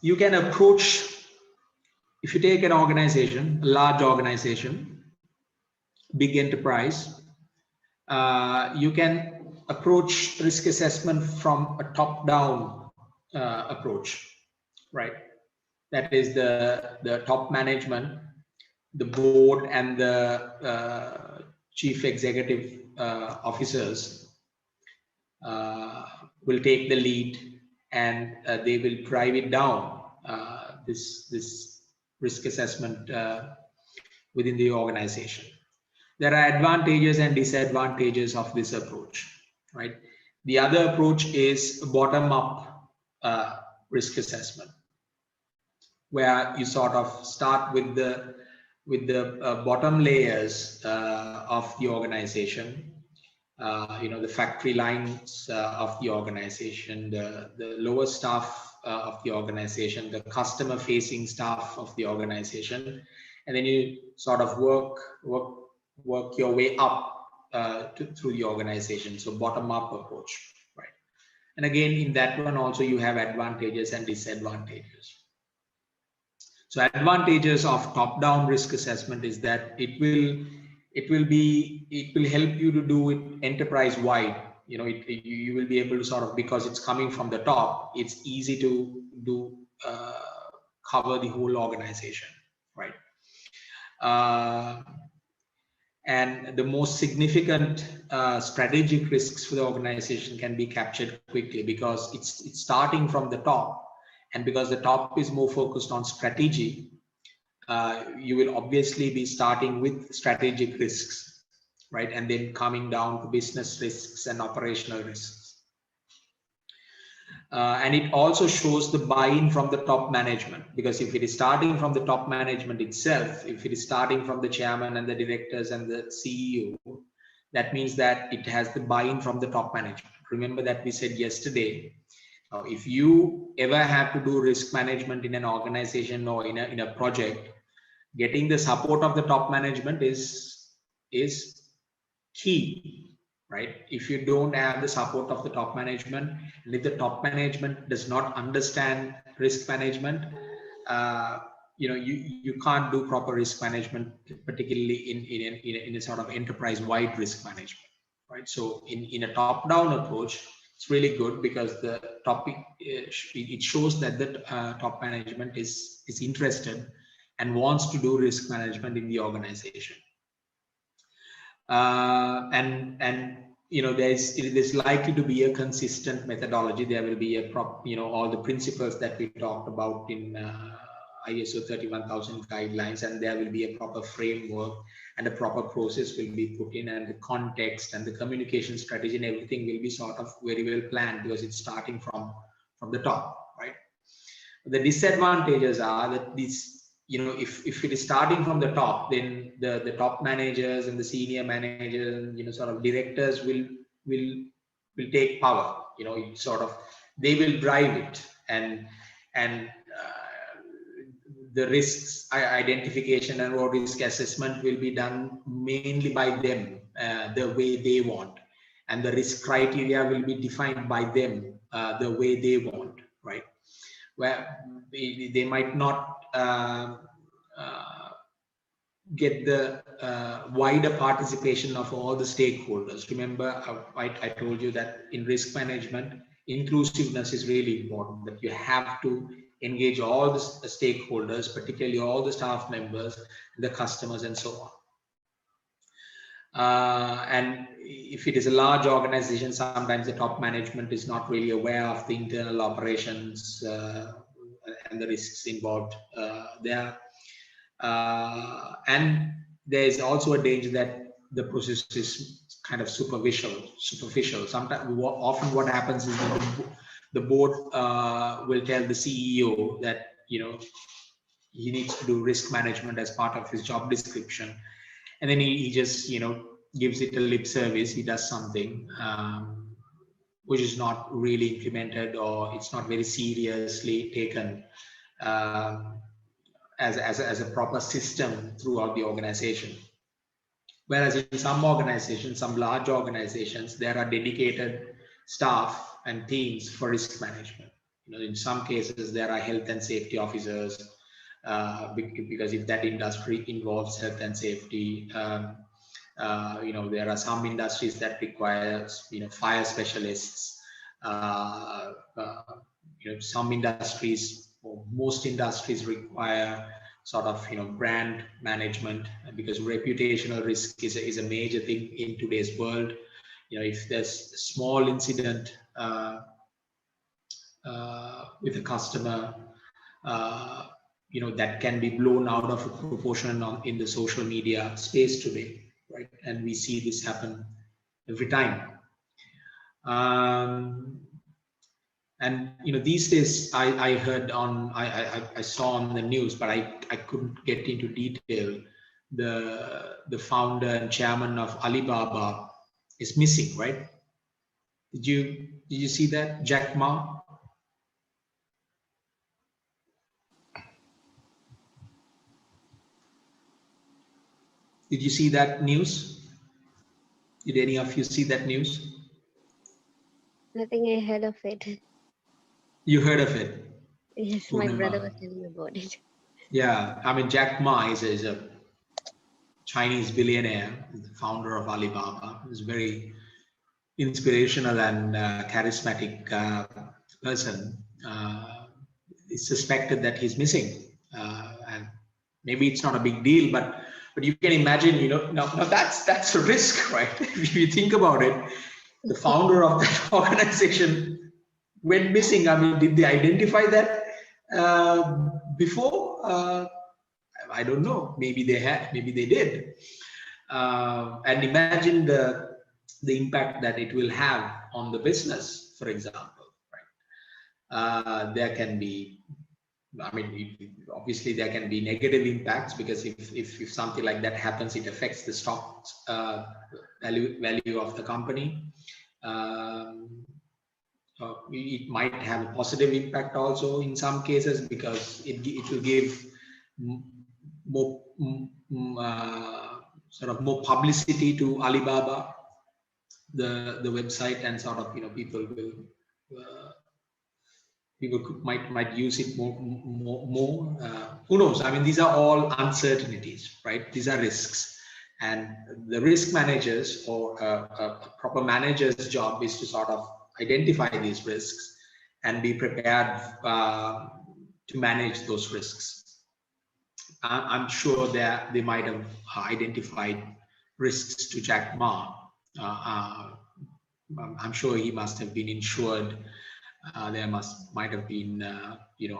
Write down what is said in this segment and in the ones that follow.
you can approach, if you take an organization, a large organization, big enterprise, you can approach risk assessment from a top-down approach, right? That is the top management, the board, and the chief executive officers will take the lead, and they will drive it down, this risk assessment within the organization. There are advantages and disadvantages of this approach, right? The other approach is bottom-up risk assessment, where you sort of start with the bottom layers of the organization. The factory lines of the organization, the lower staff of the organization, the customer facing staff of the organization, and then you sort of work your way up through the organization. So bottom up approach, right? And again, in that one also you have advantages and disadvantages. So advantages of top down risk assessment is that it will help you to do it enterprise wide. You will be able to sort of, because it's coming from the top, it's easy to do cover the whole organization, right? And the most significant strategic risks for the organization can be captured quickly, because it's starting from the top, and because the top is more focused on strategy, you will obviously be starting with strategic risks, right? And then coming down to business risks and operational risks. And it also shows the buy-in from the top management, because if it is starting from the top management itself, if it is starting from the chairman and the directors and the CEO, that means that it has the buy-in from the top management. Remember that we said yesterday, if you ever have to do risk management in an organization or in a project, getting the support of the top management is key, right? If you don't have the support of the top management, and if the top management does not understand risk management, you can't do proper risk management, particularly in a sort of enterprise-wide risk management, right? So in a top-down approach, it's really good, because the topic, it shows that the top management is interested and wants to do risk management in the organization. And there's likely to be a consistent methodology. There will be all the principles that we talked about in ISO 31000 guidelines, and there will be a proper framework and a proper process will be put in, and the context and the communication strategy and everything will be sort of very well planned, because it's starting from the top, right? The disadvantages are that if it is starting from the top, then the top managers and the senior managers, sort of directors will take power. They will drive it, and the risks identification and risk assessment will be done mainly by them, the way they want, and the risk criteria will be defined by them, the way they want, right? Where they might not get the wider participation of all the stakeholders. Remember, I told you that in risk management, inclusiveness is really important, that you have to engage all the stakeholders, particularly all the staff members, the customers, and so on. And if it is a large organization, sometimes the top management is not really aware of the internal operations and the risks involved there. And there's also a danger that the process is kind of superficial. Sometimes, often what happens is that the board will tell the CEO that he needs to do risk management as part of his job description, and then he just gives it a lip service. He does something which is not really implemented, or it's not very seriously taken as a proper system throughout the organization. Whereas in some organizations, some large organizations, there are dedicated staff and teams for risk management, in some cases there are health and safety officers, because if that industry involves health and safety, there are some industries that require fire specialists. Some industries, or most industries, require sort of brand management, because reputational risk is a major thing in today's world. If there's a small incident with a customer, that can be blown out of proportion in the social media space today, right? And we see this happen every time. And these days, I heard I saw on the news, but I couldn't get into detail. The founder and chairman of Alibaba is missing, right? Did you see that, Jack Ma? Did you see that news? Did any of you see that news? Nothing, I heard of it. You heard of it? Yes, my brother was telling me about it. Yeah, I mean, Jack Ma is a Chinese billionaire, the founder of Alibaba. He's a very inspirational and charismatic person. It's suspected that he's missing, and maybe it's not a big deal, but you can imagine, now that's a risk, right? If you think about it, the founder of that organization went missing. I mean, did they identify that before? I don't know. Maybe they had, maybe they did. And imagine the impact that it will have on the business, for example, right? There can be, I mean, obviously there can be negative impacts, because if something like that happens, it affects the stock value of the company. It might have a positive impact also in some cases, because it will give more sort of more publicity to Alibaba, the website, and sort of people might use it more. Who knows? I mean, these are all uncertainties, right? These are risks, and the risk managers, or a proper manager's job, is to sort of identify these risks and be prepared to manage those risks. I'm sure that they might have identified risks to Jack Ma. I'm sure he must have been insured. There might have been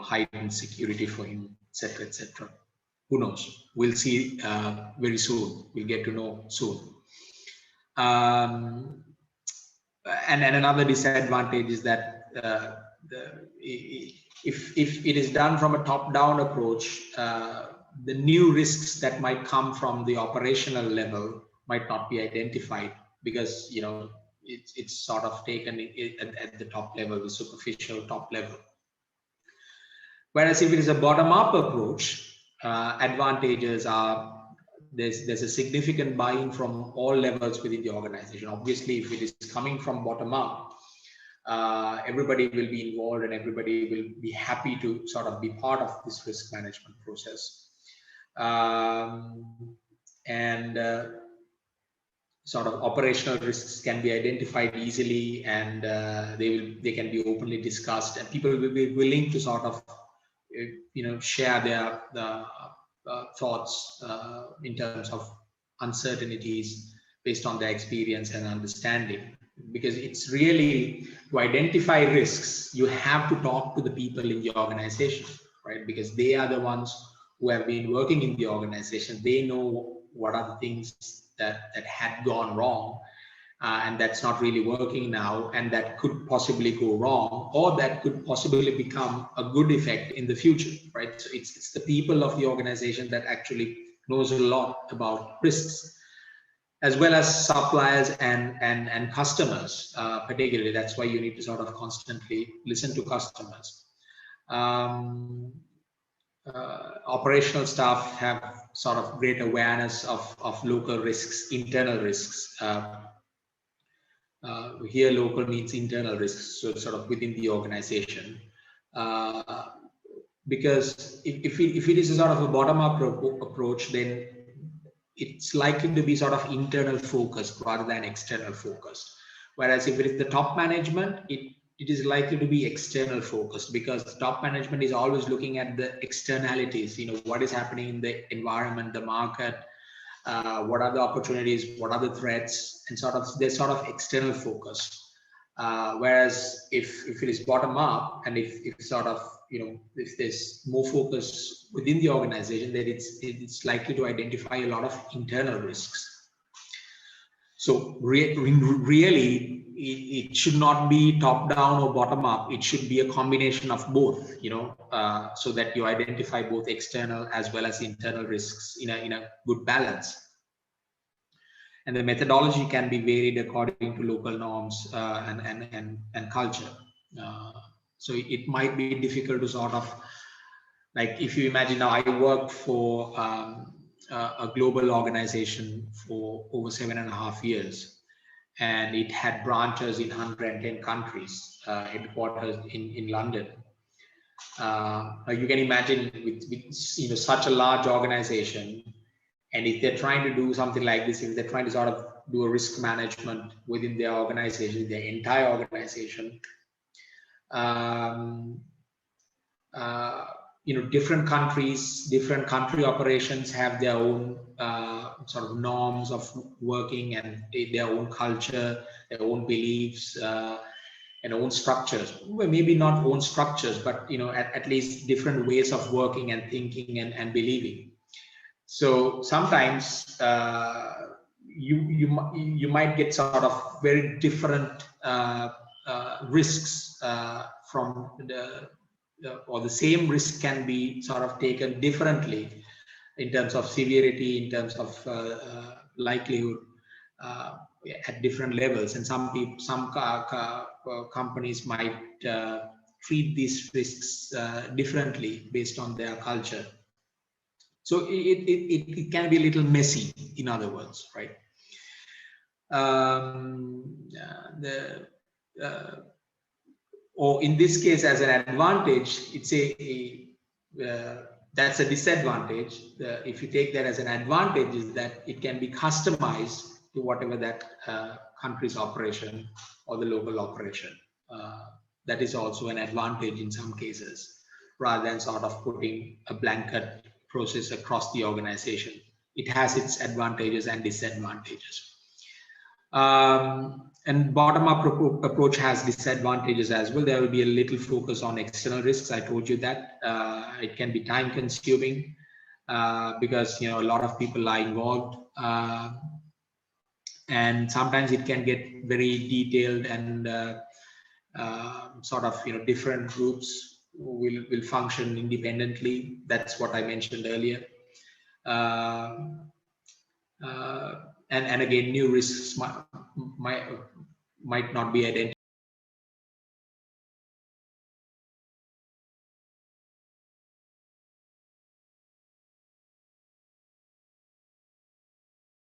heightened security for him, etc., etc. Who knows? We'll see very soon. We'll get to know soon. And another disadvantage is that if it is done from a top-down approach, the new risks that might come from the operational level might not be identified, because it's sort of taken at the top level, the superficial top level. Whereas if it is a bottom-up approach, advantages are there's a significant buy-in from all levels within the organization. Obviously, if it is coming from bottom-up, everybody will be involved, and everybody will be happy to sort of be part of this risk management process. And sort of operational risks can be identified easily, and they can be openly discussed, and people will be willing to sort of share their thoughts in terms of uncertainties based on their experience and understanding. Because it's really, to identify risks, you have to talk to the people in the organization, right? Because they are the ones who have been working in the organization. They know what are the things that had gone wrong, and that's not really working now, and that could possibly go wrong, or that could possibly become a good effect in the future, right? So it's the people of the organization that actually knows a lot about risks, as well as suppliers and customers, particularly. That's why you need to sort of constantly listen to customers. Operational staff have sort of great awareness of local risks, internal risks. Here local means internal risks, so sort of within the organization. Because if it is a sort of a bottom-up approach, then it's likely to be sort of internal focused rather than external focused. Whereas if it is the top management, it is likely to be external focused, because top management is always looking at the externalities, what is happening in the environment, the market, what are the opportunities, what are the threats, and they're sort of external focused. Whereas if it is bottom up, and if sort of, if there's more focus within the organization, then it's likely to identify a lot of internal risks. So really, it should not be top down or bottom up. It should be a combination of both, so that you identify both external as well as internal risks in a good balance. And the methodology can be varied according to local norms and culture. So it might be difficult to sort of, like, if you imagine, now I worked for a global organization for over 7.5 years, and it had branches in 110 countries, headquarters in London. You can imagine with such a large organization, and if they're trying to do something like this, if they're trying to sort of do a risk management within their organization, their entire organization, different countries, different country operations have their own sort of norms of working, and their own culture, their own beliefs, and own structures. Well, maybe not own structures, but at least different ways of working and thinking and believing. So sometimes you might get sort of very different risks from or the same risk can be sort of taken differently in terms of severity, in terms of likelihood, at different levels. And some companies might treat these risks differently based on their culture. So it can be a little messy, in other words, right? Or in this case, as an advantage, it's that's a disadvantage. If you take that as an advantage, is that it can be customized to whatever that country's operation or the local operation. That is also an advantage in some cases, rather than sort of putting a blanket process across the organization. It has its advantages and disadvantages. And bottom-up approach has disadvantages as well. There will be a little focus on external risks. I told you that. It can be time-consuming because a lot of people are involved, and sometimes it can get very detailed, and sort of different groups will function independently. That's what I mentioned earlier. And again, new risks might not be identified